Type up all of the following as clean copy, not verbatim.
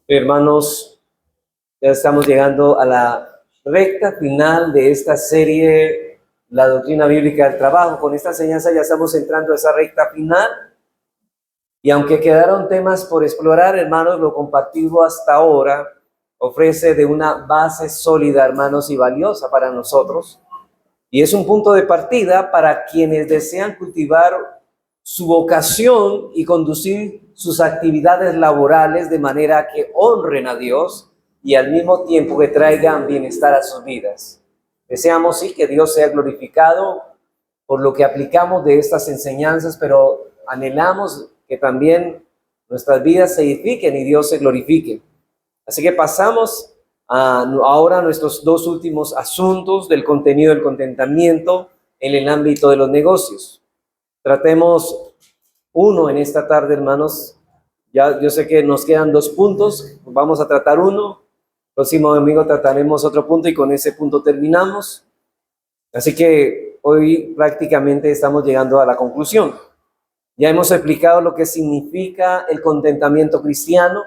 Hermanos, ya estamos llegando a la recta final de esta serie, la doctrina bíblica del trabajo. Con esta enseñanza ya estamos entrando a esa recta final. Y aunque quedaron temas por explorar, hermanos, lo compartido hasta ahora ofrece de una base sólida, hermanos, y valiosa para nosotros. Y es un punto de partida para quienes desean cultivar su vocación y conducir sus actividades laborales de manera que honren a Dios y al mismo tiempo que traigan bienestar a sus vidas. Deseamos, sí, que Dios sea glorificado por lo que aplicamos de estas enseñanzas, pero anhelamos que también nuestras vidas se edifiquen y Dios se glorifique. Así que pasamos ahora a nuestros dos últimos asuntos del contenido del contentamiento en el ámbito de los negocios. Tratemos uno en esta tarde, hermanos. Ya yo sé que nos quedan 2 puntos, vamos a tratar uno. Próximo domingo trataremos otro punto y con ese punto terminamos. Así que hoy prácticamente estamos llegando a la conclusión. Ya hemos explicado lo que significa el contentamiento cristiano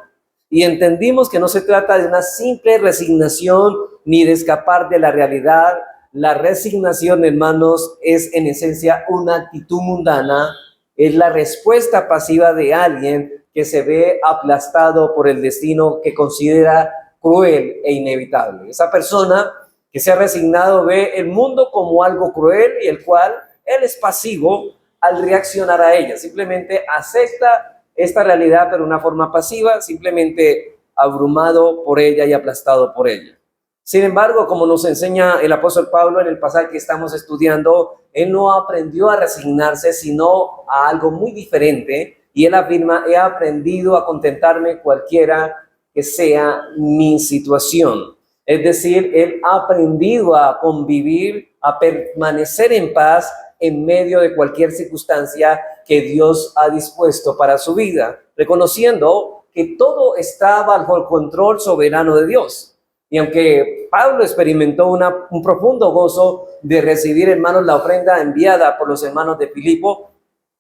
y entendimos que no se trata de una simple resignación ni de escapar de la realidad. La resignación, hermanos, es en esencia una actitud mundana, es la respuesta pasiva de alguien que se ve aplastado por el destino que considera cruel e inevitable. Esa persona que se ha resignado ve el mundo como algo cruel y el cual él es pasivo al reaccionar a ella. Simplemente acepta esta realidad, pero de una forma pasiva, simplemente abrumado por ella y aplastado por ella. Sin embargo, como nos enseña el apóstol Pablo en el pasaje que estamos estudiando, él no aprendió a resignarse, sino a algo muy diferente. Y él afirma: he aprendido a contentarme cualquiera que sea mi situación. Es decir, él ha aprendido a convivir, a permanecer en paz en medio de cualquier circunstancia que Dios ha dispuesto para su vida, reconociendo que todo está bajo el control soberano de Dios. Y aunque Pablo experimentó un profundo gozo de recibir, hermanos, la ofrenda enviada por los hermanos de Filipo,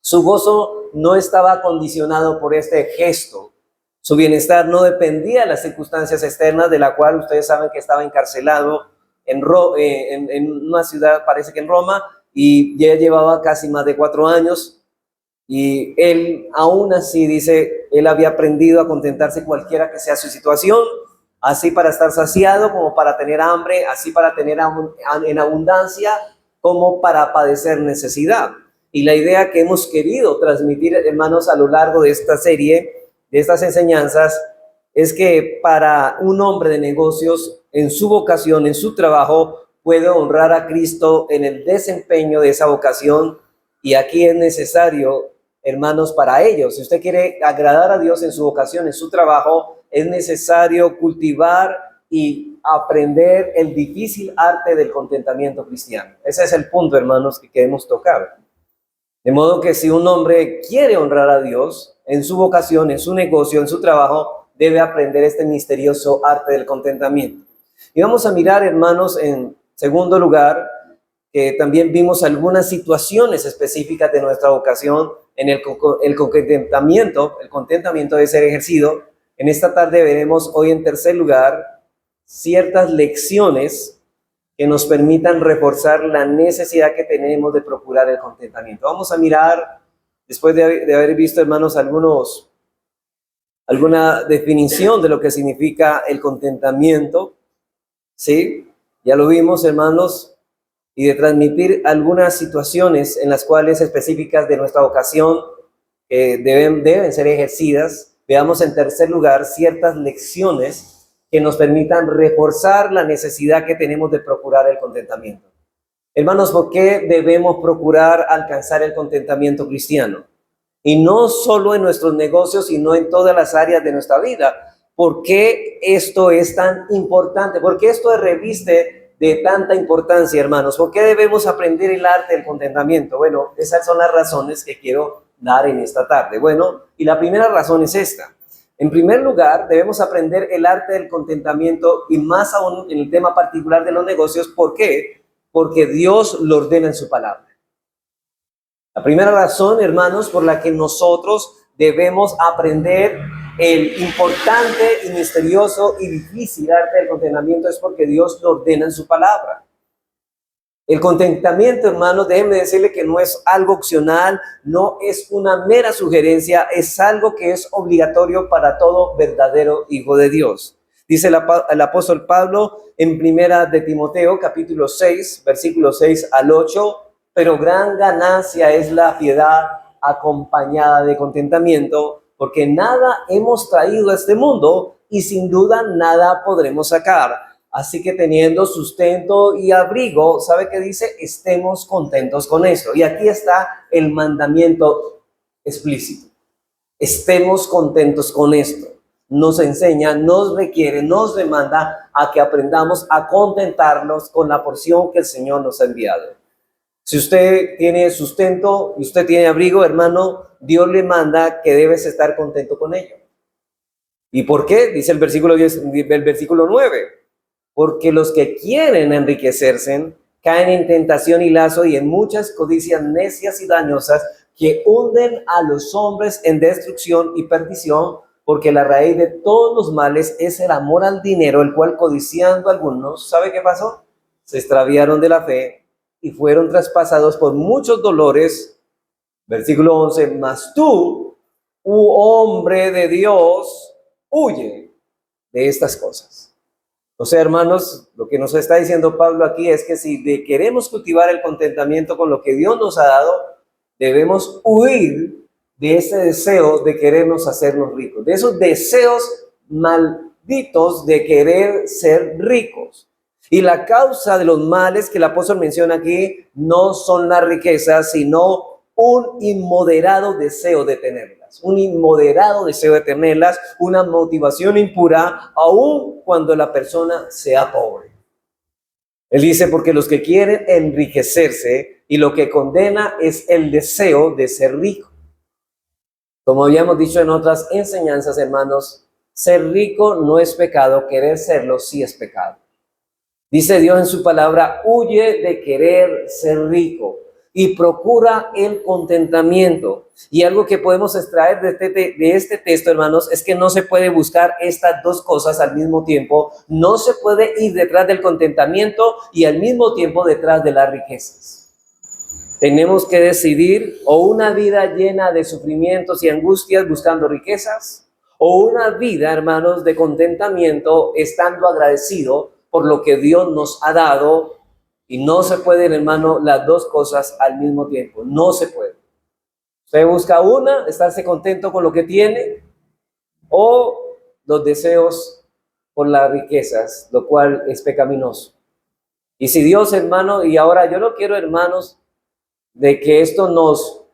su gozo no estaba condicionado por este gesto. Su bienestar no dependía de las circunstancias externas, de la cual ustedes saben que estaba encarcelado en una ciudad, parece que en Roma, y ya llevaba casi más de 4 años. Y él aún así dice, él había aprendido a contentarse cualquiera que sea su situación, así para estar saciado como para tener hambre, así para tener en abundancia como para padecer necesidad. Y la idea que hemos querido transmitir, hermanos, a lo largo de esta serie, de estas enseñanzas, es que para un hombre de negocios, en su vocación, en su trabajo, puede honrar a Cristo en el desempeño de esa vocación. Y aquí es necesario, hermanos, para ellos, si usted quiere agradar a Dios en su vocación, en su trabajo, es necesario cultivar y aprender el difícil arte del contentamiento cristiano. Ese es el punto, hermanos, que queremos tocar. De modo que si un hombre quiere honrar a Dios en su vocación, en su negocio, en su trabajo, debe aprender este misterioso arte del contentamiento. Y vamos a mirar, hermanos, en segundo lugar, que también vimos algunas situaciones específicas de nuestra vocación en el contentamiento. El contentamiento debe ser ejercido. En esta tarde veremos hoy, en tercer lugar, ciertas lecciones que nos permitan reforzar la necesidad que tenemos de procurar el contentamiento. Vamos a mirar, después de haber visto, hermanos, alguna definición de lo que significa el contentamiento, ¿sí? Ya lo vimos, hermanos, y de transmitir algunas situaciones en las cuales específicas de nuestra vocación deben ser ejercidas. Veamos en tercer lugar ciertas lecciones que nos permitan reforzar la necesidad que tenemos de procurar el contentamiento. Hermanos, ¿por qué debemos procurar alcanzar el contentamiento cristiano? Y no solo en nuestros negocios, sino en todas las áreas de nuestra vida. ¿Por qué esto es tan importante? ¿Por qué esto reviste de tanta importancia, hermanos? ¿Por qué debemos aprender el arte del contentamiento? Bueno, esas son las razones que quiero dar en esta tarde. Bueno, y la primera razón es esta. En primer lugar, debemos aprender el arte del contentamiento y más aún en el tema particular de los negocios. ¿Por qué? Porque Dios lo ordena en su palabra. La primera razón, hermanos, por la que nosotros debemos aprender el importante y misterioso y difícil arte del contentamiento es porque Dios lo ordena en su palabra. El contentamiento, hermanos, déjenme decirle que no es algo opcional, no es una mera sugerencia, es algo que es obligatorio para todo verdadero hijo de Dios. Dice el apóstol Pablo en primera de Timoteo, capítulo 6, versículos 6 al 8, pero gran ganancia es la piedad acompañada de contentamiento, porque nada hemos traído a este mundo y sin duda nada podremos sacar. Así que teniendo sustento y abrigo, ¿sabe qué dice? Estemos contentos con esto. Y aquí está el mandamiento explícito. Estemos contentos con esto. Nos enseña, nos requiere, nos demanda a que aprendamos a contentarnos con la porción que el Señor nos ha enviado. Si usted tiene sustento y usted tiene abrigo, hermano, Dios le manda que debes estar contento con ello. ¿Y por qué? Dice el versículo 9. Porque los que quieren enriquecerse caen en tentación y lazo y en muchas codicias necias y dañosas que hunden a los hombres en destrucción y perdición, porque la raíz de todos los males es el amor al dinero, el cual codiciando algunos, ¿sabe qué pasó? Se extraviaron de la fe y fueron traspasados por muchos dolores. Versículo 11, mas tú, hombre de Dios, huye de estas cosas. O sea, hermanos, lo que nos está diciendo Pablo aquí es que si queremos cultivar el contentamiento con lo que Dios nos ha dado, debemos huir de ese deseo de querernos hacernos ricos, de esos deseos malditos de querer ser ricos. Y la causa de los males que el apóstol menciona aquí no son las riquezas, sino un inmoderado deseo de tenerlas, una motivación impura, aun cuando la persona sea pobre. Él dice, porque los que quieren enriquecerse y lo que condena es el deseo de ser rico. Como habíamos dicho en otras enseñanzas, hermanos, ser rico no es pecado, querer serlo sí es pecado. Dice Dios en su palabra, huye de querer ser rico y procura el contentamiento. Y algo que podemos extraer de este texto, hermanos, es que no se puede buscar estas dos cosas al mismo tiempo. No se puede ir detrás del contentamiento y al mismo tiempo detrás de las riquezas. Tenemos que decidir o una vida llena de sufrimientos y angustias buscando riquezas, o una vida, hermanos, de contentamiento estando agradecido por lo que Dios nos ha dado. Y no se pueden, hermano, las dos cosas al mismo tiempo. No se puede. Usted busca una, estarse contento con lo que tiene, o los deseos por las riquezas, lo cual es pecaminoso. Y si Dios, hermano, y ahora yo no quiero, hermanos, de que esto nos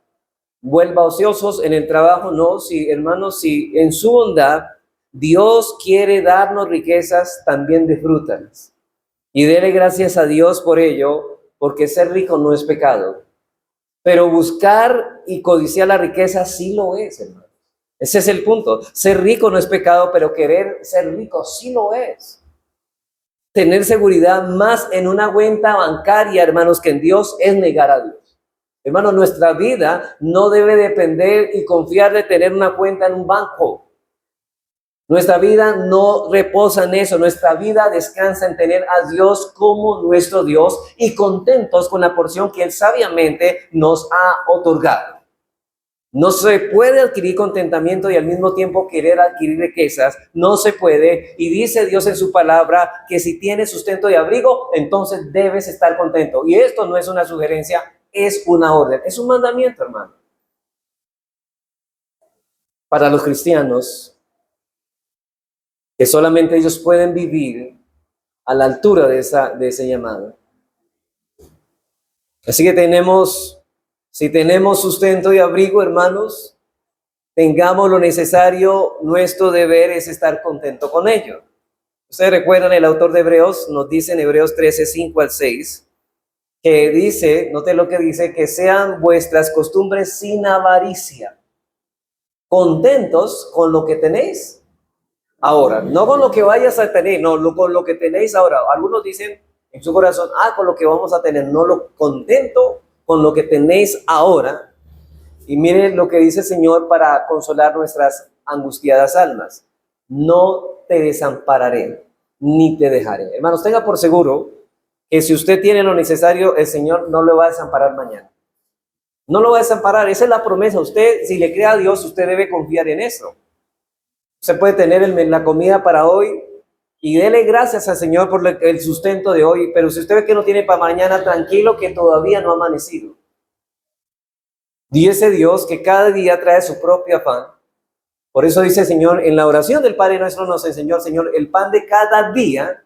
vuelva ociosos en el trabajo, no, si, hermanos, si en su bondad Dios quiere darnos riquezas, también disfrútalas. Y dele gracias a Dios por ello, porque ser rico no es pecado. Pero buscar y codiciar la riqueza sí lo es, hermano. Ese es el punto. Ser rico no es pecado, pero querer ser rico sí lo es. Tener seguridad más en una cuenta bancaria, hermanos, que en Dios es negar a Dios. Hermano, nuestra vida no debe depender y confiar de tener una cuenta en un banco. Nuestra vida no reposa en eso. Nuestra vida descansa en tener a Dios como nuestro Dios y contentos con la porción que Él sabiamente nos ha otorgado. No se puede adquirir contentamiento y al mismo tiempo querer adquirir riquezas. No se puede. Y dice Dios en su palabra que si tienes sustento y abrigo, entonces debes estar contento. Y esto no es una sugerencia, es una orden. Es un mandamiento, hermano. Para los cristianos, que solamente ellos pueden vivir a la altura de ese llamado. Así que si tenemos sustento y abrigo, hermanos, tengamos lo necesario, nuestro deber es estar contento con ello. Ustedes recuerdan, el autor de Hebreos nos dice en Hebreos 13, 5 al 6, que dice, note lo que dice, que sean vuestras costumbres sin avaricia, contentos con lo que tenéis ahora, no con lo que vayas a tener, no, con lo que tenéis ahora. Algunos dicen en su corazón, con lo que vamos a tener, no, lo contento con lo que tenéis ahora. Y miren lo que dice el Señor para consolar nuestras angustiadas almas. No te desampararé, ni te dejaré. Hermanos, tenga por seguro que si usted tiene lo necesario, el Señor no lo va a desamparar mañana. No lo va a desamparar, esa es la promesa. Usted, si le cree a Dios, usted debe confiar en eso. Usted puede tener la comida para hoy y dele gracias al Señor por el sustento de hoy, pero si usted ve que no tiene para mañana, tranquilo que todavía no ha amanecido. Y ese Dios que cada día trae su propio pan. Por eso dice el Señor, en la oración del Padre Nuestro nos enseñó el Señor, el pan de cada día,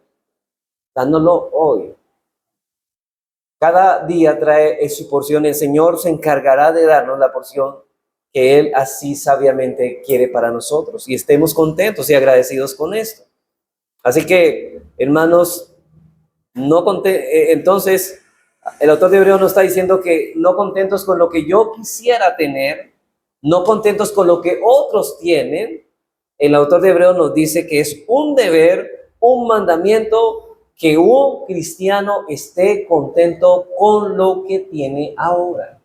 dándolo hoy. Cada día trae su porción. El Señor se encargará de darnos la porción que Él así sabiamente quiere para nosotros. Y estemos contentos y agradecidos con esto. Así que, hermanos, entonces, el autor de Hebreos nos está diciendo que no contentos con lo que yo quisiera tener, no contentos con lo que otros tienen, el autor de Hebreos nos dice que es un deber, un mandamiento, que un cristiano esté contento con lo que tiene ahora.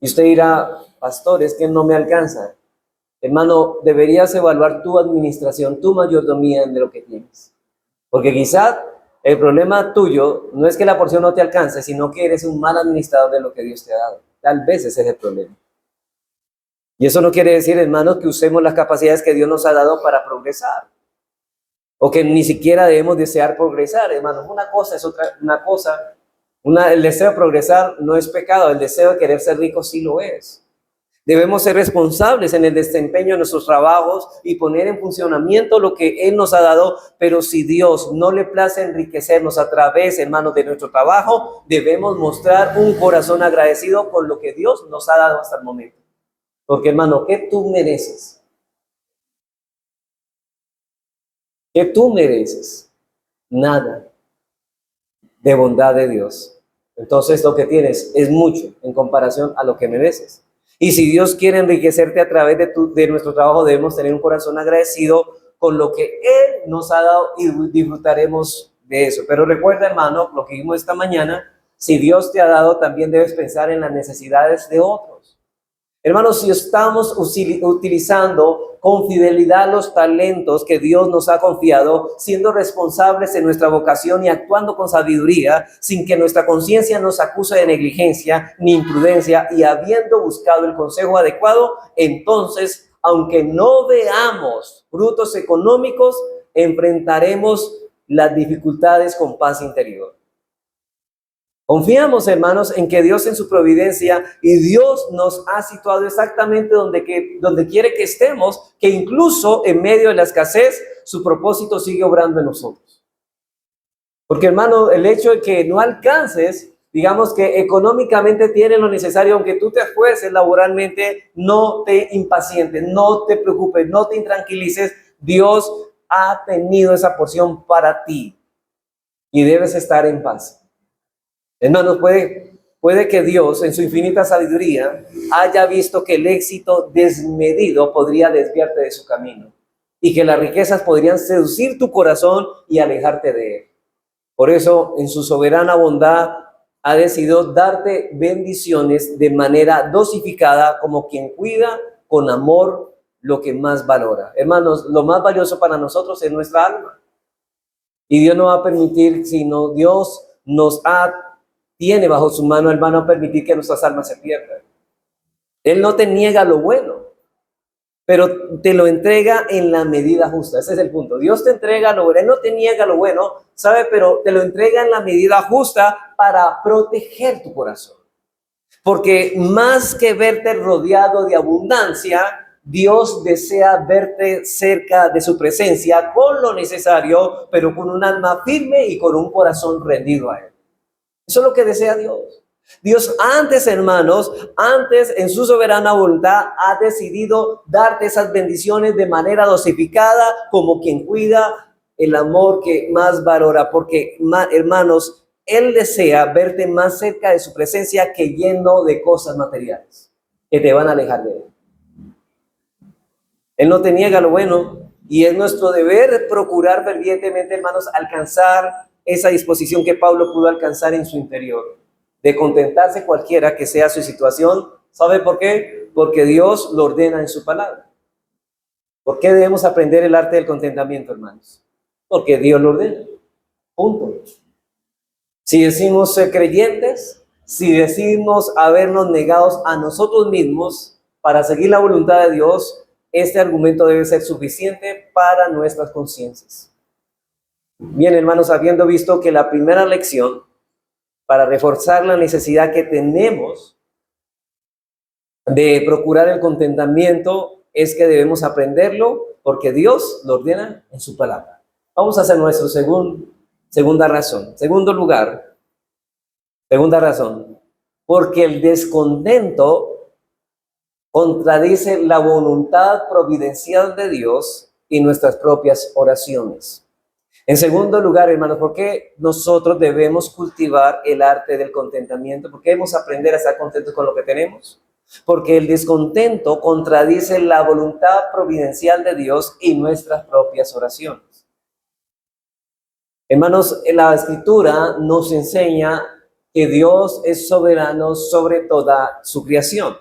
Y usted dirá, pastor, es que no me alcanza. Hermano, deberías evaluar tu administración, tu mayordomía de lo que tienes. Porque quizás el problema tuyo no es que la porción no te alcance, sino que eres un mal administrador de lo que Dios te ha dado. Tal vez ese es el problema. Y eso no quiere decir, hermanos, que usemos las capacidades que Dios nos ha dado para progresar. O que ni siquiera debemos desear progresar, hermanos. Una cosa es otra, el deseo de progresar no es pecado, el deseo de querer ser rico sí lo es. Debemos ser responsables en el desempeño de nuestros trabajos y poner en funcionamiento lo que Él nos ha dado, pero si Dios no le place enriquecernos a través, hermanos, de nuestro trabajo, debemos mostrar un corazón agradecido por lo que Dios nos ha dado hasta el momento. Porque, hermano, ¿qué tú mereces? ¿Qué tú mereces? Nada de bondad de Dios. Entonces lo que tienes es mucho en comparación a lo que mereces. Y si Dios quiere enriquecerte a través de nuestro trabajo, debemos tener un corazón agradecido con lo que Él nos ha dado y disfrutaremos de eso. Pero recuerda, hermano, lo que vimos esta mañana, si Dios te ha dado, también debes pensar en las necesidades de otros. Hermanos, si estamos utilizando con fidelidad los talentos que Dios nos ha confiado, siendo responsables en nuestra vocación y actuando con sabiduría, sin que nuestra conciencia nos acuse de negligencia ni imprudencia, y habiendo buscado el consejo adecuado, entonces, aunque no veamos frutos económicos, enfrentaremos las dificultades con paz interior. Confiamos, hermanos, en que Dios en su providencia y Dios nos ha situado exactamente donde quiere que estemos, que incluso en medio de la escasez, su propósito sigue obrando en nosotros. Porque, hermano, el hecho de que no alcances, digamos que económicamente tienes lo necesario, aunque tú te esfuerces laboralmente, no te impacientes, no te preocupes, no te intranquilices. Dios ha tenido esa porción para ti y debes estar en paz. Hermanos, puede que Dios, en su infinita sabiduría, haya visto que el éxito desmedido podría desviarte de su camino y que las riquezas podrían seducir tu corazón y alejarte de Él. Por eso, en su soberana bondad, ha decidido darte bendiciones de manera dosificada, como quien cuida con amor lo que más valora. Hermanos, lo más valioso para nosotros es nuestra alma. Y Dios no va a permitir, sino Dios tiene bajo su mano, hermano, a permitir que nuestras almas se pierdan. Él no te niega lo bueno, pero te lo entrega en la medida justa. Ese es el punto. Dios te entrega lo bueno, Él no te niega lo bueno, ¿sabe? Pero te lo entrega en la medida justa para proteger tu corazón. Porque más que verte rodeado de abundancia, Dios desea verte cerca de su presencia con lo necesario, pero con un alma firme y con un corazón rendido a Él. Eso es lo que desea Dios. Dios antes, hermanos, en su soberana voluntad ha decidido darte esas bendiciones de manera dosificada, como quien cuida el amor que más valora, porque, hermanos, Él desea verte más cerca de su presencia que lleno de cosas materiales que te van a alejar de Él. Él no te niega lo bueno y es nuestro deber procurar fervientemente, hermanos, alcanzar esa disposición que Pablo pudo alcanzar en su interior, de contentarse cualquiera que sea su situación. ¿Sabe por qué? Porque Dios lo ordena en su palabra. ¿Por qué debemos aprender el arte del contentamiento, hermanos? Porque Dios lo ordena. Punto. Si decimos ser creyentes, si decimos habernos negados a nosotros mismos para seguir la voluntad de Dios, este argumento debe ser suficiente para nuestras conciencias. Bien, hermanos, habiendo visto que la primera lección para reforzar la necesidad que tenemos de procurar el contentamiento es que debemos aprenderlo porque Dios lo ordena en su palabra. Vamos a hacer nuestra segunda razón. Segunda razón, porque el descontento contradice la voluntad providencial de Dios y nuestras propias oraciones. En segundo lugar, hermanos, ¿por qué nosotros debemos cultivar el arte del contentamiento? ¿Por qué debemos aprender a estar contentos con lo que tenemos? Porque el descontento contradice la voluntad providencial de Dios y nuestras propias oraciones. Hermanos, la Escritura nos enseña que Dios es soberano sobre toda su creación.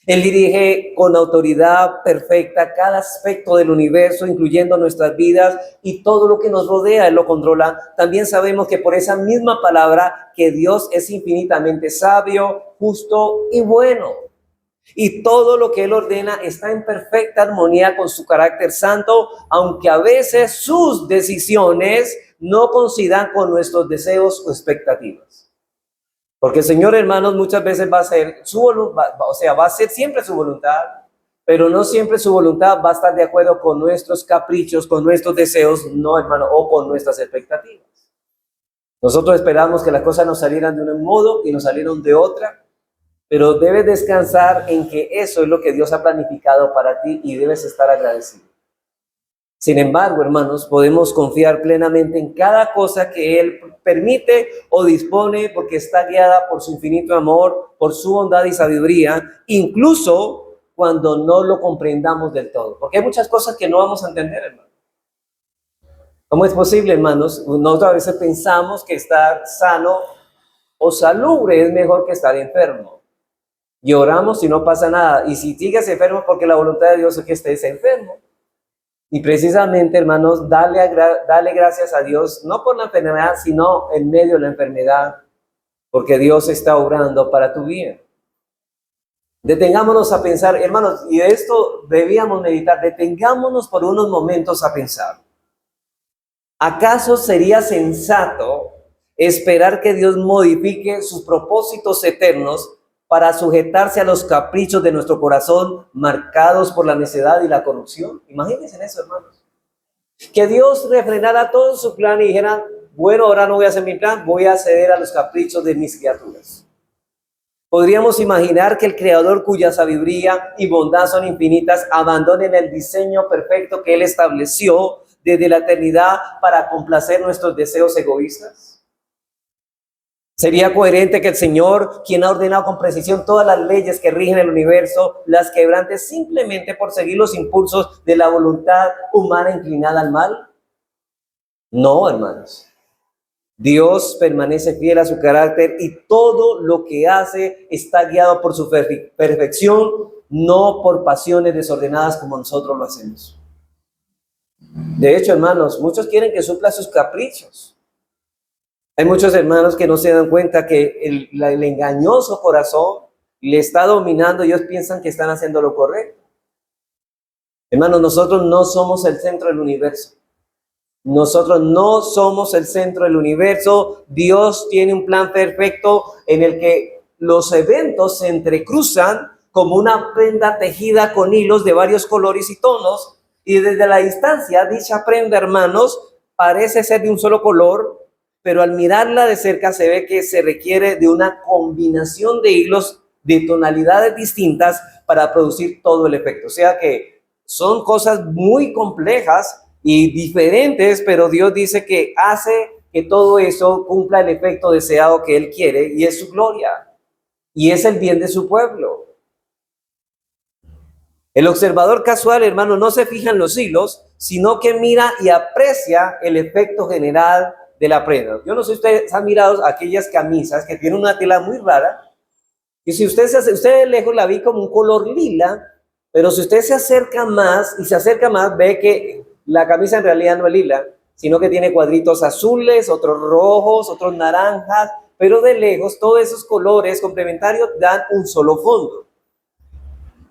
Él dirige con autoridad perfecta cada aspecto del universo, incluyendo nuestras vidas y todo lo que nos rodea, Él lo controla. También sabemos que por esa misma palabra que Dios es infinitamente sabio, justo y bueno. Y todo lo que Él ordena está en perfecta armonía con su carácter santo, aunque a veces sus decisiones no coincidan con nuestros deseos o expectativas. Porque el Señor, hermanos, muchas veces va a ser su voluntad, va a ser siempre su voluntad, pero no siempre su voluntad va a estar de acuerdo con nuestros caprichos, con nuestros deseos, no, hermano, o con nuestras expectativas. Nosotros esperamos que las cosas nos salieran de un modo y nos salieron de otra, pero debes descansar en que eso es lo que Dios ha planificado para ti y debes estar agradecido. Sin embargo, hermanos, podemos confiar plenamente en cada cosa que Él permite o dispone porque está guiada por su infinito amor, por su bondad y sabiduría, incluso cuando no lo comprendamos del todo. Porque hay muchas cosas que no vamos a entender, hermanos. ¿Cómo es posible, hermanos? Nosotros a veces pensamos que estar sano o salubre es mejor que estar enfermo. Y oramos y no pasa nada. Y si sigues enfermo, porque la voluntad de Dios es que estés enfermo. Y precisamente, hermanos, dale gracias a Dios, no por la enfermedad, sino en medio de la enfermedad, porque Dios está obrando para tu bien. Detengámonos a pensar, hermanos, y de esto debíamos meditar, detengámonos por unos momentos a pensar. ¿Acaso sería sensato esperar que Dios modifique sus propósitos eternos para sujetarse a los caprichos de nuestro corazón marcados por la necedad y la corrupción? Imagínense eso, hermanos. Que Dios refrenara todo su plan y dijera, bueno, ahora no voy a hacer mi plan, voy a ceder a los caprichos de mis criaturas. Podríamos imaginar que el Creador, cuya sabiduría y bondad son infinitas, abandonen el diseño perfecto que Él estableció desde la eternidad para complacer nuestros deseos egoístas. Sería coherente que el Señor, quien ha ordenado con precisión todas las leyes que rigen el universo, las quebrante simplemente por seguir los impulsos de la voluntad humana inclinada al mal. No, hermanos. Dios permanece fiel a su carácter y todo lo que hace está guiado por su perfección, no por pasiones desordenadas como nosotros lo hacemos. De hecho, hermanos, muchos quieren que supla sus caprichos. Hay muchos hermanos que no se dan cuenta que el engañoso corazón le está dominando y ellos piensan que están haciendo lo correcto. Hermanos, nosotros no somos el centro del universo. Nosotros no somos el centro del universo. Dios tiene un plan perfecto en el que los eventos se entrecruzan como una prenda tejida con hilos de varios colores y tonos. Y desde la distancia, dicha prenda, hermanos, parece ser de un solo color, pero al mirarla de cerca se ve que se requiere de una combinación de hilos de tonalidades distintas para producir todo el efecto. O sea que son cosas muy complejas y diferentes, pero Dios dice que hace que todo eso cumpla el efecto deseado que Él quiere, y es su gloria, y es el bien de su pueblo. El observador casual, hermano, no se fija en los hilos, sino que mira y aprecia el efecto general de la prenda. Yo no sé si ustedes han mirado aquellas camisas que tienen una tela muy rara, y si usted de lejos la vi como un color lila, Pero si usted se acerca más y se acerca más, ve que la camisa en realidad no es lila, sino que tiene cuadritos azules, otros rojos, otros naranjas, pero de lejos todos esos colores complementarios dan un solo fondo.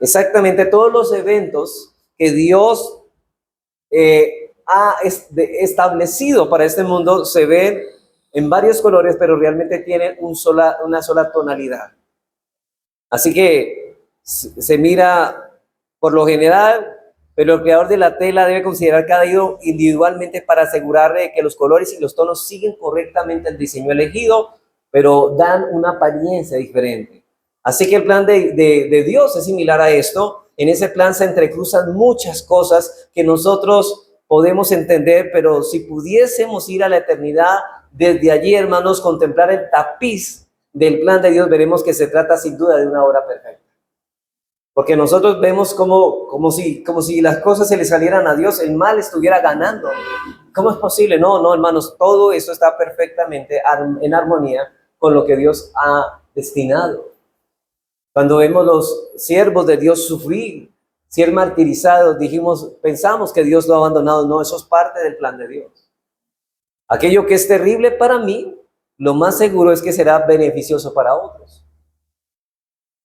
Exactamente todos los eventos que Dios ha establecido para este mundo se ven en varios colores, pero realmente tienen una sola tonalidad. Así que se mira por lo general, pero el creador de la tela debe considerar cada hilo individualmente para asegurar que los colores y los tonos siguen correctamente el diseño elegido, pero dan una apariencia diferente. Así que el plan de Dios es similar a esto. En ese plan se entrecruzan muchas cosas que nosotros podemos entender, pero si pudiésemos ir a la eternidad desde allí, hermanos, contemplar el tapiz del plan de Dios, veremos que se trata sin duda de una obra perfecta. Porque nosotros vemos como si las cosas se le salieran a Dios, el mal estuviera ganando. ¿Cómo es posible? No, hermanos, todo esto está perfectamente en armonía con lo que Dios ha destinado. Cuando vemos los siervos de Dios sufrir, ser martirizados, pensamos que Dios lo ha abandonado. No, eso es parte del plan de Dios. Aquello que es terrible para mí, lo más seguro es que será beneficioso para otros.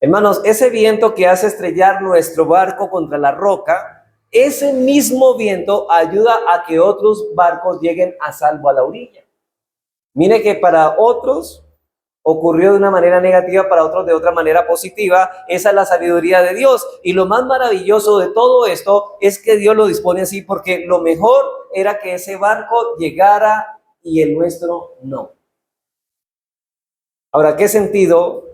Hermanos, ese viento que hace estrellar nuestro barco contra la roca, ese mismo viento ayuda a que otros barcos lleguen a salvo a la orilla. Mire que para otros ocurrió de una manera negativa, para otros de otra manera positiva. Esa es la sabiduría de Dios. Y lo más maravilloso de todo esto es que Dios lo dispone así, porque lo mejor era que ese barco llegara y el nuestro no. Ahora, ¿qué sentido?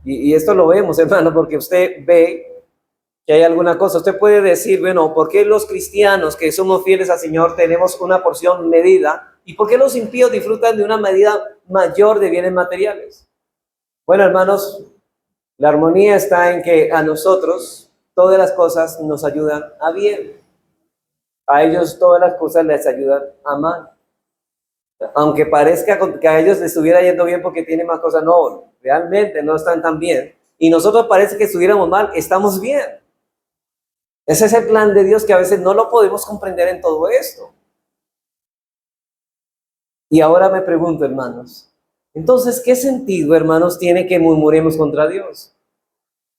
Y esto lo vemos, hermano, porque usted ve que hay alguna cosa. Usted puede decir, bueno, ¿por qué los cristianos que somos fieles al Señor tenemos una porción medida? ¿Y por qué los impíos disfrutan de una medida mayor de bienes materiales? Bueno, hermanos, la armonía está en que a nosotros todas las cosas nos ayudan a bien. A ellos todas las cosas les ayudan a mal. Aunque parezca que a ellos les estuviera yendo bien porque tienen más cosas, no, realmente no están tan bien. Y nosotros parece que estuviéramos mal, estamos bien. Ese es el plan de Dios que a veces no lo podemos comprender en todo esto. Y ahora me pregunto, hermanos, entonces, ¿qué sentido, hermanos, tiene que murmuremos contra Dios?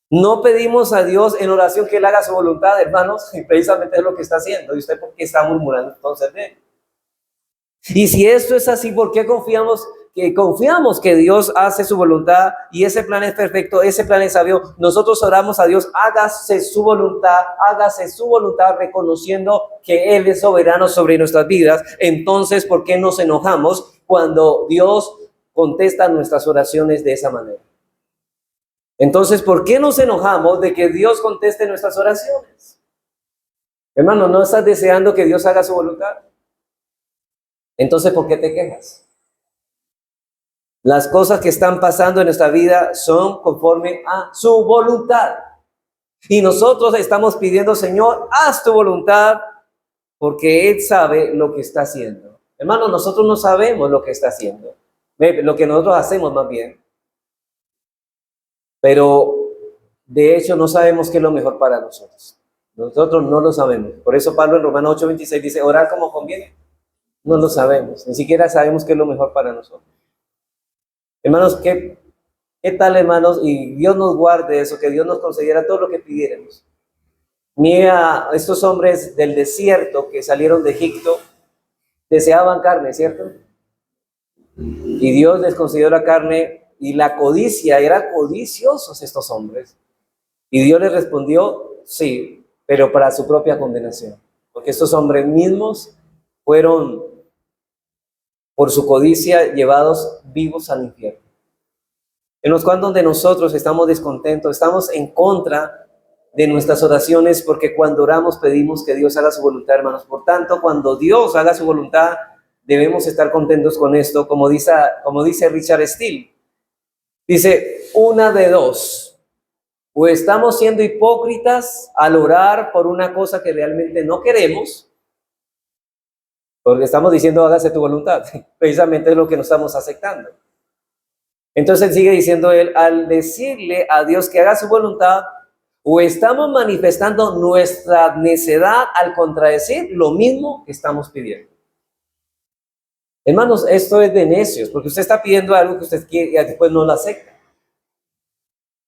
No pedimos a Dios en oración que Él haga su voluntad, hermanos, y precisamente es lo que está haciendo. ¿Y usted por qué está murmurando entonces de Él? Y si esto es así, ¿por qué confiamos que Dios hace su voluntad y ese plan es perfecto, ese plan es sabio? Nosotros oramos a Dios, hágase su voluntad, reconociendo que Él es soberano sobre nuestras vidas. Entonces, ¿por qué nos enojamos cuando Dios contesta nuestras oraciones de esa manera? Entonces, ¿por qué nos enojamos de que Dios conteste nuestras oraciones? Hermano, ¿no estás deseando que Dios haga su voluntad? Entonces, ¿por qué te quejas? Las cosas que están pasando en nuestra vida son conforme a su voluntad. Y nosotros estamos pidiendo, Señor, haz tu voluntad, porque Él sabe lo que está haciendo. Hermano, nosotros no sabemos lo que está haciendo. Lo que nosotros hacemos más bien. Pero, de hecho, no sabemos qué es lo mejor para nosotros. Nosotros no lo sabemos. Por eso Pablo en Romanos 8:26 dice, orar como conviene. No lo sabemos, ni siquiera sabemos qué es lo mejor para nosotros. Hermanos, ¿qué tal, hermanos? Y Dios nos guarde eso, que Dios nos concediera todo lo que pidiéramos. Mira, estos hombres del desierto que salieron de Egipto, deseaban carne, ¿cierto? Y Dios les concedió la carne y la codicia, eran codiciosos estos hombres. Y Dios les respondió, sí, pero para su propia condenación. Porque estos hombres mismos fueron, por su codicia, llevados vivos al infierno. En los cuales donde nosotros estamos descontentos, estamos en contra de nuestras oraciones, porque cuando oramos pedimos que Dios haga su voluntad, hermanos. Por tanto, cuando Dios haga su voluntad, debemos estar contentos con esto, como dice Richard Steele. Dice, una de dos: o estamos siendo hipócritas al orar por una cosa que realmente no queremos, porque estamos diciendo hágase tu voluntad, precisamente es lo que nos estamos aceptando. Entonces sigue diciendo él, al decirle a Dios que haga su voluntad, o estamos manifestando nuestra necedad al contradecir lo mismo que estamos pidiendo. Hermanos, esto es de necios, porque usted está pidiendo algo que usted quiere y después no lo acepta.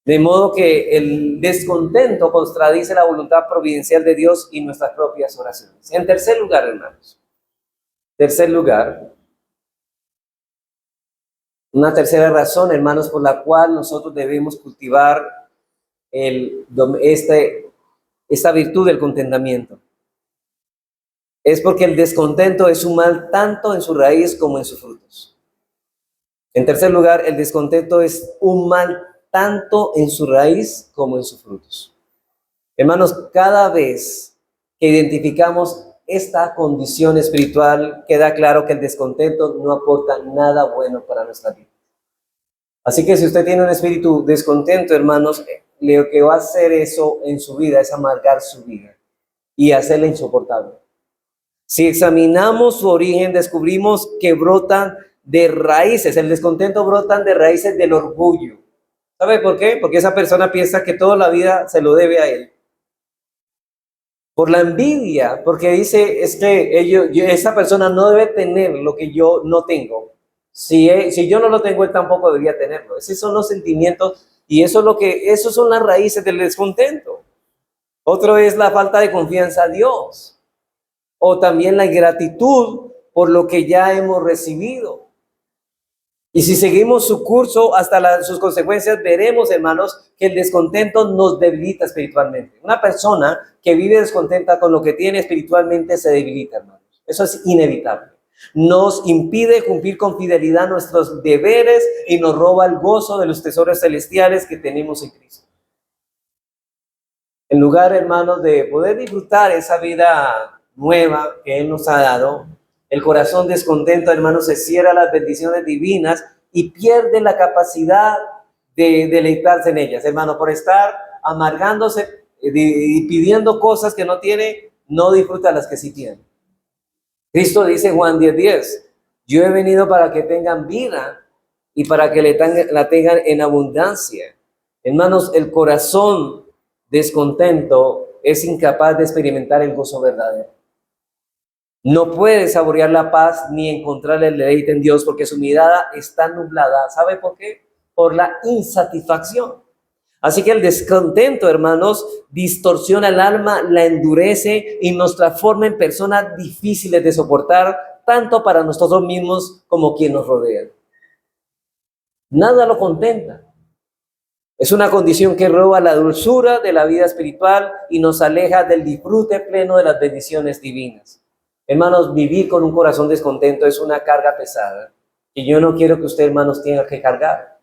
De modo que el descontento contradice la voluntad providencial de Dios y nuestras propias oraciones. En tercer lugar, hermanos, una tercera razón, hermanos, por la cual nosotros debemos cultivar esta virtud del contentamiento. Es porque el descontento es un mal tanto en su raíz como en sus frutos. En tercer lugar, el descontento es un mal tanto en su raíz como en sus frutos. Hermanos, cada vez que identificamos esta condición espiritual, queda claro que el descontento no aporta nada bueno para nuestra vida. Así que si usted tiene un espíritu descontento, hermanos, lo que va a hacer eso en su vida es amargar su vida y hacerla insoportable. Si examinamos su origen, descubrimos que brotan de raíces. El descontento brotan de raíces del orgullo. ¿Sabe por qué? Porque esa persona piensa que toda la vida se lo debe a él. Por la envidia, porque dice, es que esa persona no debe tener lo que yo no tengo. Si yo no lo tengo, él tampoco debería tenerlo. Esos son los sentimientos y esos son las raíces del descontento. Otro es la falta de confianza a Dios. O también la ingratitud por lo que ya hemos recibido. Y si seguimos su curso hasta sus consecuencias, veremos, hermanos, que el descontento nos debilita espiritualmente. Una persona que vive descontenta con lo que tiene espiritualmente se debilita, hermanos. Eso es inevitable. Nos impide cumplir con fidelidad nuestros deberes y nos roba el gozo de los tesoros celestiales que tenemos en Cristo. En lugar, hermanos, de poder disfrutar esa vida nueva que Él nos ha dado, el corazón descontento, hermanos, se cierra a las bendiciones divinas y pierde la capacidad de deleitarse en ellas. Hermano, por estar amargándose y pidiendo cosas que no tiene, no disfruta las que sí tiene. Cristo dice en Juan 10:10, yo he venido para que tengan vida y para que la tengan en abundancia. Hermanos, el corazón descontento es incapaz de experimentar el gozo verdadero. No puede saborear la paz ni encontrar el deleite en Dios porque su mirada está nublada. ¿Sabe por qué? Por la insatisfacción. Así que el descontento, hermanos, distorsiona el alma, la endurece y nos transforma en personas difíciles de soportar, tanto para nosotros mismos como quien nos rodea. Nada lo contenta. Es una condición que roba la dulzura de la vida espiritual y nos aleja del disfrute pleno de las bendiciones divinas. Hermanos, vivir con un corazón descontento es una carga pesada y yo no quiero que usted, hermanos, tenga que cargar.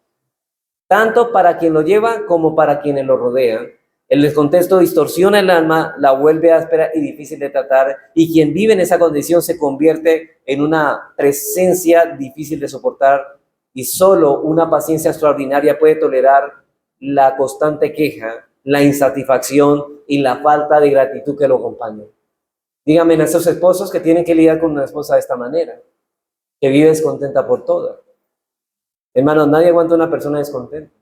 Tanto para quien lo lleva como para quienes lo rodean. El descontento distorsiona el alma, la vuelve áspera y difícil de tratar, y quien vive en esa condición se convierte en una presencia difícil de soportar, y solo una paciencia extraordinaria puede tolerar la constante queja, la insatisfacción y la falta de gratitud que lo acompañan. Díganme a esos esposos que tienen que lidiar con una esposa de esta manera, que vive descontenta por todo. Hermanos, nadie aguanta a una persona descontenta.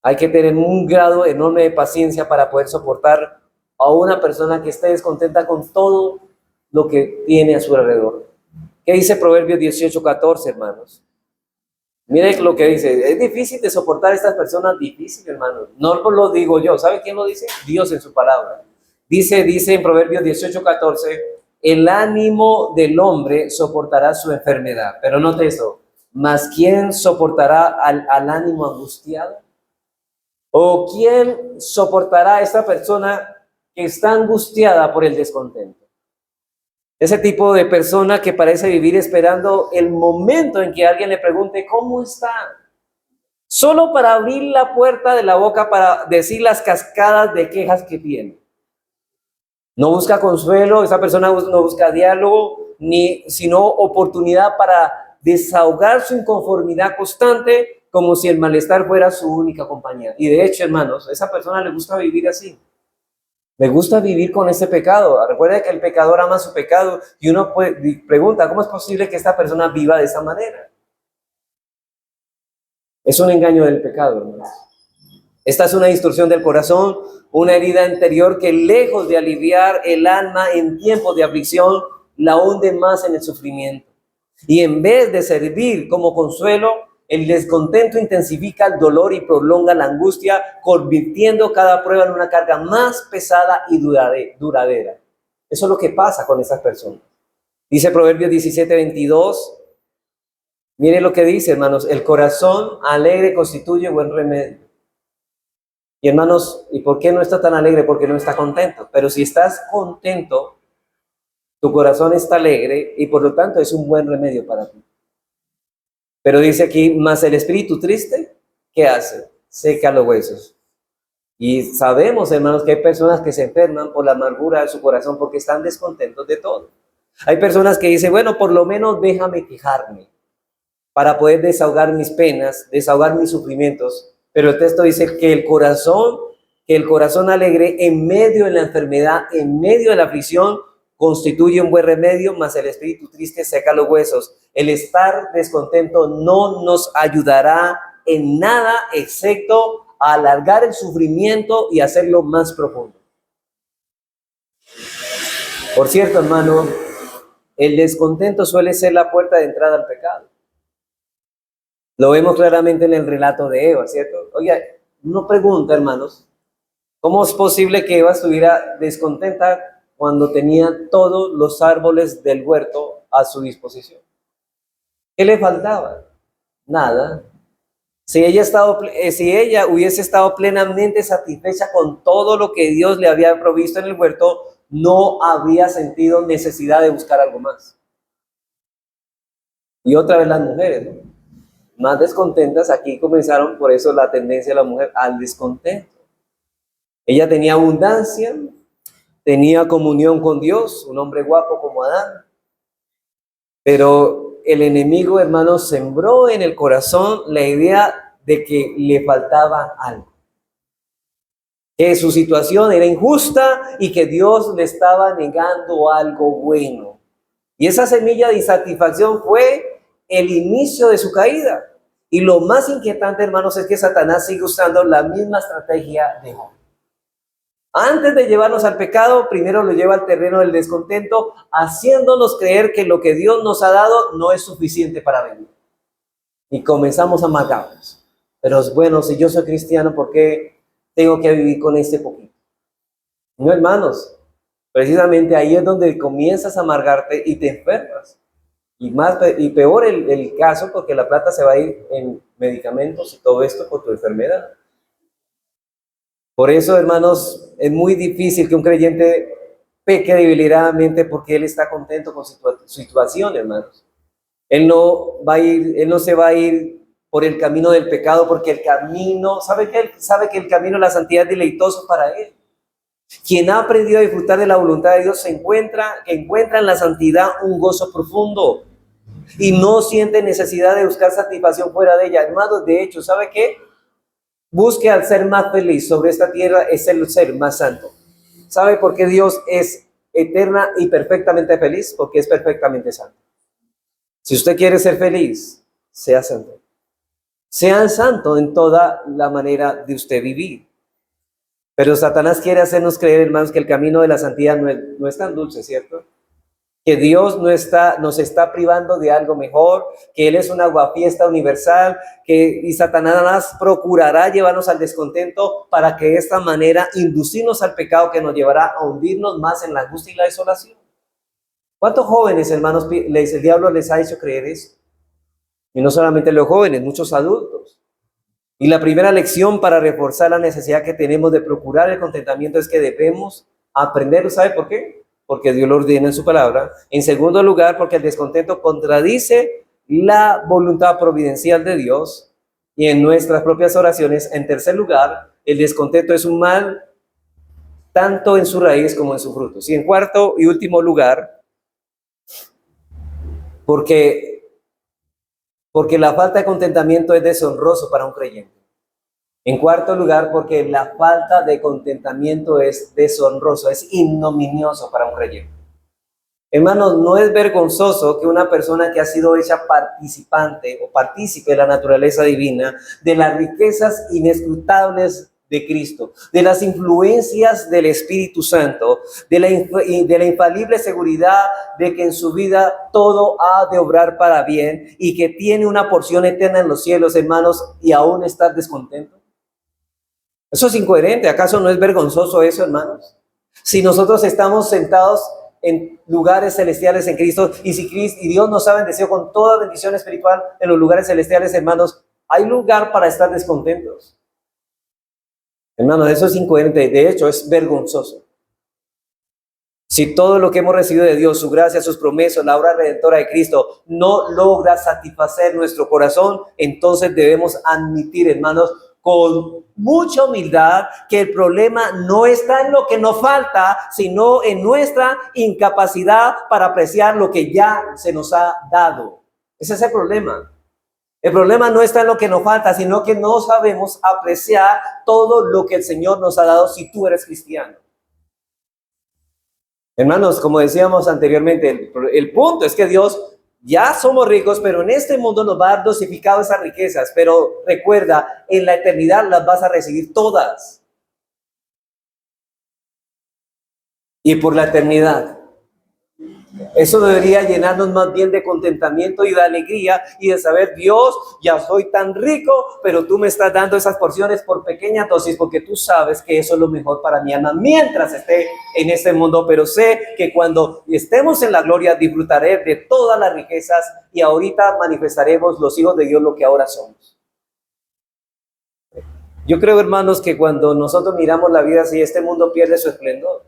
Hay que tener un grado enorme de paciencia para poder soportar a una persona que esté descontenta con todo lo que tiene a su alrededor. ¿Qué dice Proverbios 18:14, hermanos? Miren lo que dice. Es difícil de soportar a estas personas, difícil, hermanos. No lo digo yo. ¿Sabe quién lo dice? Dios en su palabra. Dice en Proverbios 18:14, el ánimo del hombre soportará su enfermedad. Pero note eso. ¿Mas quién soportará al ánimo angustiado? ¿O quién soportará a esta persona que está angustiada por el descontento? Ese tipo de persona que parece vivir esperando el momento en que alguien le pregunte ¿cómo está? Solo para abrir la puerta de la boca para decir las cascadas de quejas que tiene. No busca consuelo, esa persona no busca diálogo, sino oportunidad para desahogar su inconformidad constante, como si el malestar fuera su única compañía. Y de hecho, hermanos, a esa persona le gusta vivir así. Le gusta vivir con ese pecado. Recuerda que el pecador ama su pecado y uno pregunta, ¿cómo es posible que esta persona viva de esa manera? Es un engaño del pecado, hermanos. Esta es una distorsión del corazón, una herida interior que lejos de aliviar el alma en tiempos de aflicción, la hunde más en el sufrimiento. Y en vez de servir como consuelo, el descontento intensifica el dolor y prolonga la angustia, convirtiendo cada prueba en una carga más pesada y duradera. Eso es lo que pasa con esas personas. Dice Proverbios 17:22. Mire lo que dice, hermanos: el corazón alegre constituye buen remedio. Y hermanos, ¿y por qué no está tan alegre? Porque no está contento. Pero si estás contento, tu corazón está alegre y por lo tanto es un buen remedio para ti. Pero dice aquí, más el espíritu triste, ¿qué hace? Seca los huesos. Y sabemos, hermanos, que hay personas que se enferman por la amargura de su corazón porque están descontentos de todo. Hay personas que dicen, bueno, por lo menos déjame quejarme para poder desahogar mis penas, desahogar mis sufrimientos. Pero el texto dice que el corazón alegre en medio de la enfermedad, en medio de la aflicción, constituye un buen remedio, mas el espíritu triste seca los huesos. El estar descontento no nos ayudará en nada excepto a alargar el sufrimiento y hacerlo más profundo. Por cierto, hermano, el descontento suele ser la puerta de entrada al pecado. Lo vemos claramente en el relato de Eva, ¿cierto? Oiga, uno pregunta, hermanos, ¿cómo es posible que Eva estuviera descontenta cuando tenía todos los árboles del huerto a su disposición? ¿Qué le faltaba? Nada. Si ella hubiese estado plenamente satisfecha con todo lo que Dios le había provisto en el huerto, no habría sentido necesidad de buscar algo más. Y otra vez las mujeres, ¿no? Más descontentas, aquí comenzaron por eso la tendencia de la mujer al descontento. Ella tenía abundancia, tenía comunión con Dios, un hombre guapo como Adán, pero el enemigo, hermanos, sembró en el corazón la idea de que le faltaba algo, que su situación era injusta y que Dios le estaba negando algo bueno. Y esa semilla de insatisfacción fue el inicio de su caída. Y lo más inquietante, hermanos, es que Satanás sigue usando la misma estrategia de Job. Antes de llevarnos al pecado, primero lo lleva al terreno del descontento, haciéndonos creer que lo que Dios nos ha dado no es suficiente para vivir. Y comenzamos a amargarnos. Pero es bueno, si yo soy cristiano, ¿por qué tengo que vivir con este poquito? No, hermanos, precisamente ahí es donde comienzas a amargarte y te enfermas. Y peor el caso, porque la plata se va a ir en medicamentos y todo esto por tu enfermedad. Por eso, hermanos, es muy difícil que un creyente peque deliberadamente porque él está contento con su situación, hermanos. Él no se va a ir por el camino del pecado porque el camino, ¿sabe que él sabe que el camino de la santidad es deleitoso para él? Quien ha aprendido a disfrutar de la voluntad de Dios encuentra en la santidad un gozo profundo y no siente necesidad de buscar satisfacción fuera de ella. Hermanos, de hecho, ¿sabe qué? Busque al ser más feliz sobre esta tierra, es el ser más santo. ¿Sabe por qué Dios es eterna y perfectamente feliz? Porque es perfectamente santo. Si usted quiere ser feliz, sea santo. Sea santo en toda la manera de usted vivir. Pero Satanás quiere hacernos creer, hermanos, que el camino de la santidad no es tan dulce, ¿cierto? Que Dios nos está privando de algo mejor, que Él es una aguafiesta universal, y Satanás procurará llevarnos al descontento para que de esta manera inducirnos al pecado que nos llevará a hundirnos más en la angustia y la desolación. ¿Cuántos jóvenes, hermanos, el diablo les ha hecho creer eso? Y no solamente los jóvenes, muchos adultos. Y la primera lección para reforzar la necesidad que tenemos de procurar el contentamiento es que debemos aprender, ¿sabe por qué? Porque Dios lo ordena en su palabra. En segundo lugar, porque el descontento contradice la voluntad providencial de Dios y en nuestras propias oraciones. En tercer lugar, el descontento es un mal tanto en su raíz como en sus frutos. Y en cuarto y último lugar, porque la falta de contentamiento es deshonroso para un creyente. En cuarto lugar, porque la falta de contentamiento es deshonroso, es ignominioso para un creyente. Hermanos, no es vergonzoso que una persona que ha sido hecha participante o partícipe de la naturaleza divina, de las riquezas inescrutables de Cristo, de las influencias del Espíritu Santo, de la infalible seguridad de que en su vida todo ha de obrar para bien y que tiene una porción eterna en los cielos, hermanos, y aún estar descontento. Eso es incoherente. ¿Acaso no es vergonzoso eso, hermanos? Si nosotros estamos sentados en lugares celestiales en Cristo, y Dios nos ha bendecido con toda bendición espiritual en los lugares celestiales, hermanos, ¿hay lugar para estar descontentos? Hermanos, eso es incoherente. De hecho, es vergonzoso. Si todo lo que hemos recibido de Dios, su gracia, sus promesas, la obra redentora de Cristo, no logra satisfacer nuestro corazón, entonces debemos admitir, hermanos, con mucha humildad, que el problema no está en lo que nos falta, sino en nuestra incapacidad para apreciar lo que ya se nos ha dado. Ese es el problema. El problema no está en lo que nos falta, sino que no sabemos apreciar todo lo que el Señor nos ha dado si tú eres cristiano. Hermanos, como decíamos anteriormente, el punto es que Dios, ya somos ricos, pero en este mundo nos va a dar dosificado esas riquezas. Pero recuerda, en la eternidad las vas a recibir todas. Y por la eternidad. Eso debería llenarnos más bien de contentamiento y de alegría y de saber, Dios, ya soy tan rico, pero tú me estás dando esas porciones por pequeñas dosis porque tú sabes que eso es lo mejor para mi alma mientras esté en este mundo. Pero sé que cuando estemos en la gloria disfrutaré de todas las riquezas y ahorita manifestaremos los hijos de Dios lo que ahora somos. Yo creo, hermanos, que cuando nosotros miramos la vida así, este mundo pierde su esplendor.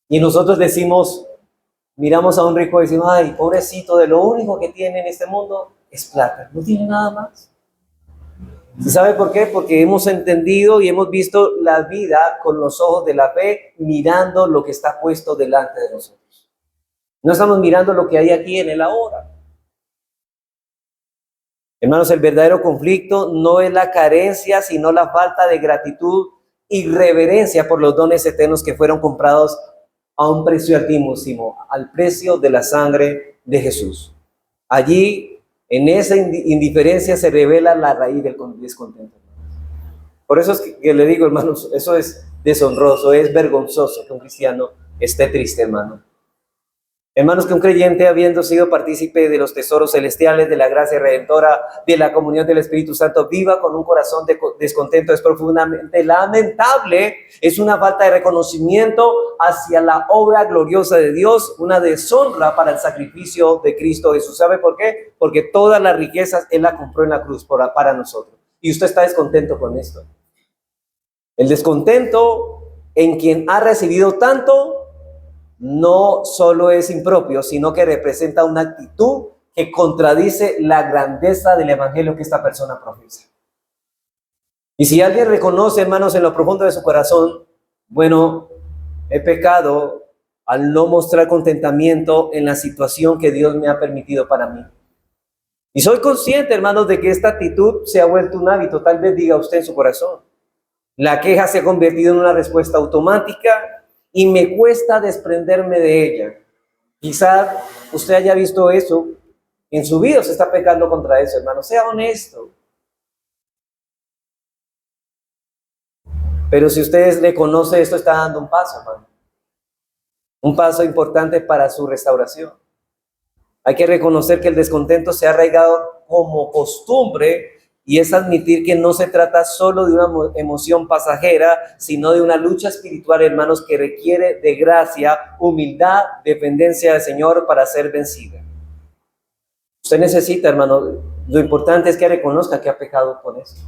Y nosotros decimos, miramos a un rico y decimos, ay, pobrecito, de lo único que tiene en este mundo es plata, no tiene nada más. ¿Y sabe por qué? Porque hemos entendido y hemos visto la vida con los ojos de la fe, mirando lo que está puesto delante de nosotros. No estamos mirando lo que hay aquí en el ahora. Hermanos, el verdadero conflicto no es la carencia, sino la falta de gratitud y reverencia por los dones eternos que fueron comprados a un precio altísimo, al precio de la sangre de Jesús. Allí, en esa indiferencia se revela la raíz del descontento. Por eso es que le digo, hermanos, eso es deshonroso, es vergonzoso que un cristiano esté triste, hermano. Hermanos, que un creyente, habiendo sido partícipe de los tesoros celestiales, de la gracia redentora, de la comunión del Espíritu Santo, viva con un corazón descontento, es profundamente lamentable, es una falta de reconocimiento hacia la obra gloriosa de Dios, una deshonra para el sacrificio de Cristo Jesús. ¿Sabe por qué? Porque todas las riquezas Él la compró en la cruz para nosotros. Y usted está descontento con esto. El descontento en quien ha recibido tanto no solo es impropio, sino que representa una actitud que contradice la grandeza del evangelio que esta persona profesa. Y si alguien reconoce, hermanos, en lo profundo de su corazón, bueno, he pecado al no mostrar contentamiento en la situación que Dios me ha permitido para mí. Y soy consciente, hermanos, de que esta actitud se ha vuelto un hábito. Tal vez diga usted en su corazón, la queja se ha convertido en una respuesta automática y me cuesta desprenderme de ella. Quizás usted haya visto eso en su vida, se está pecando contra eso, hermano. Sea honesto. Pero si usted le conoce esto, está dando un paso, hermano. Un paso importante para su restauración. Hay que reconocer que el descontento se ha arraigado como costumbre y es admitir que no se trata solo de una emoción pasajera, sino de una lucha espiritual, hermanos, que requiere de gracia, humildad, dependencia del Señor para ser vencida. Usted necesita, hermano, lo importante es que reconozca que ha pecado con esto.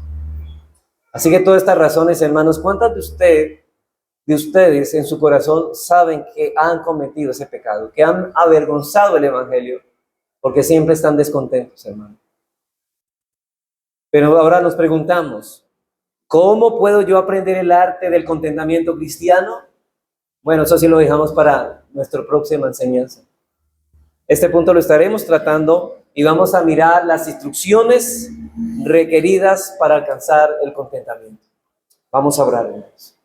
Así que todas estas razones, hermanos, ¿cuántas de ustedes en su corazón saben que han cometido ese pecado, que han avergonzado el evangelio, porque siempre están descontentos, hermano? Pero ahora nos preguntamos, ¿cómo puedo yo aprender el arte del contentamiento cristiano? Bueno, eso sí lo dejamos para nuestra próxima enseñanza. Este punto lo estaremos tratando y vamos a mirar las instrucciones requeridas para alcanzar el contentamiento. Vamos a orar, hermanos.